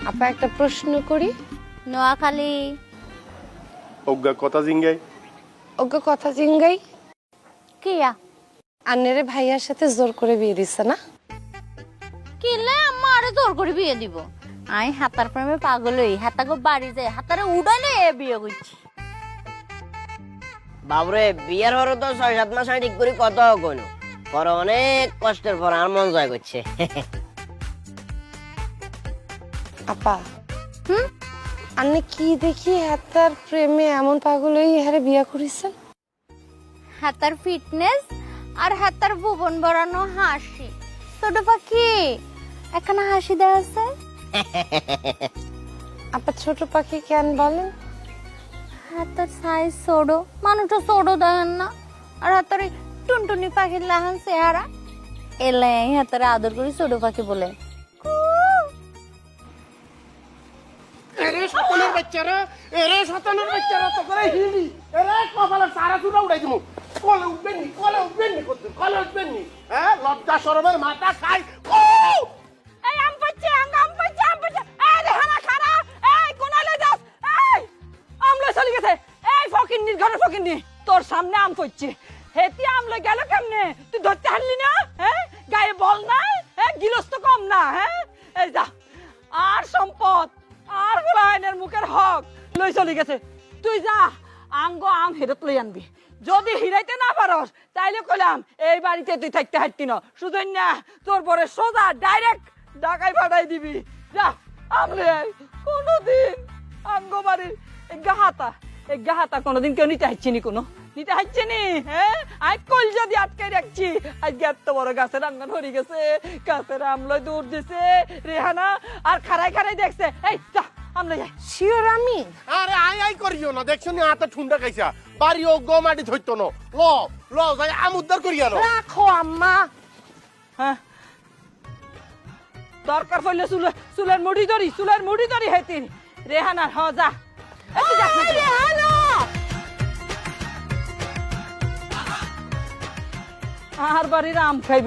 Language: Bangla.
আপা একটা প্রশ্ন করি। নোয়াখালী। অজ্ঞা কথা জিঙ্গাই। ওকে কথা জিঙ্গাই, কিয়া আন্নেরে ভাইয়ার সাথে জোর করে বিয়ে দিছে না? কিলে আম্মা আরে জোর করে বিয়ে দিব? আই হাতার প্রেমে পাগল হই, হাতাকে বাড়ি যায় হাতারে উড়ালে বিয়ে করছি। বাবরে বিয়ের হরে তো ৬-৭ মাস আগে ঠিক করে কত কোন পরে অনেক কষ্টের পর আর মন জয় করছে। আপা আন্নে কি দেখি হাতার প্রেমে এমন পাগল হয়ে হারে বিয়া করিছেন? হাতার ফিটনেস আর হাতার ভুবন ভরানো হাসি। ছোট পাখি একখানা হাসি দেওয়া আছে। আপা ছোট পাখি কেন বলেন? হাতার সাইজ ছোট, মানুষটা ছোট দেখেন না? আর হাতার এই টুনটুনি পাখির লাহান চেহারা, এলাই হাতার আদর করে ছোট পাখি বলে। এরে শতানের বাচ্চারা, এরে শতানের বাচ্চারা তো করে হিলি, এরে কপালের সারা চুরা উড়াই দিমু। কলে উঠবেন নি করতে, কলে উঠবেন নি। হ্যাঁ লজ্জা শরমের মাথা খাই। ও এই আম পাচ্ছে এই রেহানা খারা, এই কোনালে যাস, এই আমলে চলে গেছে, এই ফকিন্নির ঘরে ফকিন্নি তোর সামনে আম পড়ছে, হেতি আমলে গেল কেমনে? তুই ধরতে হারলি না? হ্যাঁ গায়ে বল নাই? হ্যাঁ গিলস তো কম না? হ্যাঁ এই যা, আর সম্পদ আর গোলায়নের মুখের হক লই চলে গেছে। তুই যা আঙ্গ আম হেরত লই আনবি। যদি হিরাইতে না পারস তাইলে কইলাম এই বাড়িতে তুই থাকতে হাঁটতি না, শুধু না তোর পরে সোজা ডাইরেক্ট ঢাকায় পাঠাই দিবি। যা আমলে কোনোদিন আঙ্গ বাড়ির এগা হাতা কোনোদিন কেউ নিতে হাঁটছি নি, কোনো নিতে হাঁটছে নি? হ্যাঁ আই কল যদি আটকাই রাখছি, আজকে এত বড় গাছের আঙ্গন হরি গেছে, গাছের আমলয় দৌড় দিছে রেহানা আর খাড়াই খাড়াই দেখছে। এই যা আমলে যাই। শিওর আমি? আরে আই করিও না, দেখছো নি হাতে ঠুন্ডা খাইছা, বাড়ি অজ্ঞ মাটি ধরতো না। ল যাই আম উদ্ধার করিয়া লো। রাখো আম্মা। হ্যাঁ দরকার পড়লে চুলের মুড়ি ধরি হেতিন রেহানার। হ যা আর বাড়ির আম খাইব।